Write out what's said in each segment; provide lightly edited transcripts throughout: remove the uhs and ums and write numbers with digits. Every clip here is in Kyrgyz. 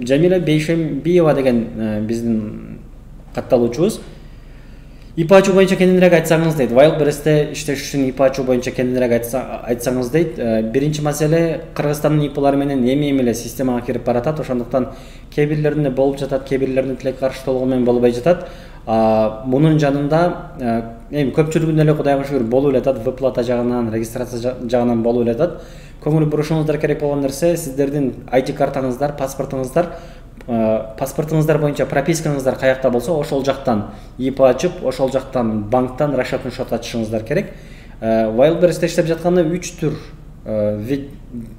Жамиля Бейшембиева деген биздин катталуучубуз ИП ачуу боюнча кененирээк айтсаңыз дейт. Wildberries'те иштеш үчүн ИП ачуу боюнча кененирээк айтсаңыз дейт. Биринчи маселе Кыргызстандын ИПлары менен эми эле системага кирип баратат. Ошондуктан кээ бирлеринде болуп жатат, кээ бирлеринде тилек каршылыгы менен болбой жатат. Мунун жанында эми көпчүлүгүнө эле Кудайга шүгүр болуп эле выплата жагынан, регистрация жагынан болуп эле көңүл бурушуңуздар керек болгон нерсе сиздердин ID картаңыздар, паспортуңуздар боюнча пропискаңыздар каякта болсо, ошол жактан ИП ачып, ошол жактан банктан расчетный счет ачышыңыздар керек. Wildberries'те иштеп жатканда 3 түр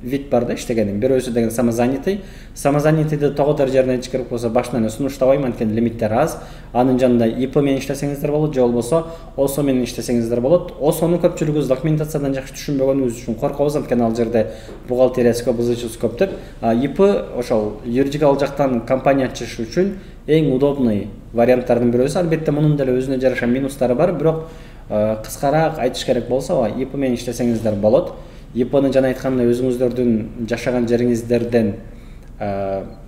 вид бар да иштегенин. Бирөөсү деген самозанятый. Самозанятыйды тоготор жеринен чыгарып койсо башынан эле сунуштабайм, анткени лимиттер аз. Анын жанында ИП менен иштесеңиздер болот, же болбосо ОСО менен иштесеңиздер болот. ОСОну көпчүлүгүбүз документациядан жакшы түшүнбөгөнүбүз үчүн коркобуз, анткени ал жерде бухгалтериясы көп, ызычысы көп деп. ИП ошол юридикалык жактан компания ачыш үчүн эң удобный варианттардын бирөөсү. Албетте мунун деле өзүнө жараша минустары бар, бирок кыскараак айтыш керек болсо, ИП менен иштесеңиздер болот. ИПны жана айткандай өзүңүздөрдүн жашаган жериңиздерден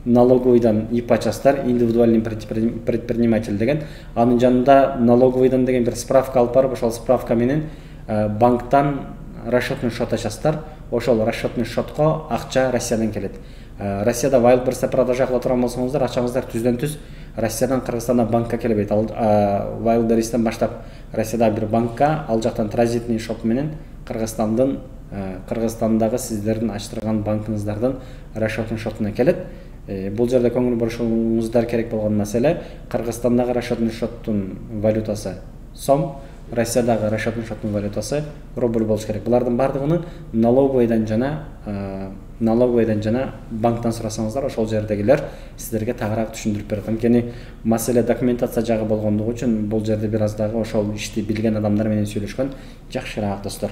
налоговыйдан ИП ачасыздар, индивидуальный предприниматель деген. Анын жанында налоговыйдан деген бир справка алып барып, ошол справка менен банктан расчетный счет ачасыздар. Ошол расчетный счетко акча Россиядан келет. Россияда Wildberries'те продажа кыла турган болсоңуздар, акчаңыздар түздөн түз Россиядан Кыргызстандан банкка келбейт. Wildberries'тен баштап Россияда бир банкка, ал жактан транзитный шот менен Кыргызстандагы сиздердин ачтырган банкыңыздардын расчетный счетуна келет. Бул жерде көңүл бурушуңуздар керек болгон маселе, Кыргызстандагы расчетный счеттун валютасы сом, Россиядагы расчетный счеттун валютасы рубль болуш керек. Булардын бардыгын налоговыйдан жана банктан сурасаңыздар, ошол жердегилер сиздерге тагыраак түшүндүрүп берет. Анткени маселе документация жагы болгондугу үчүн бул жерде бир аз дагы ошол ишти билген адамдар менен сүйлөшкөн жакшыраак достор.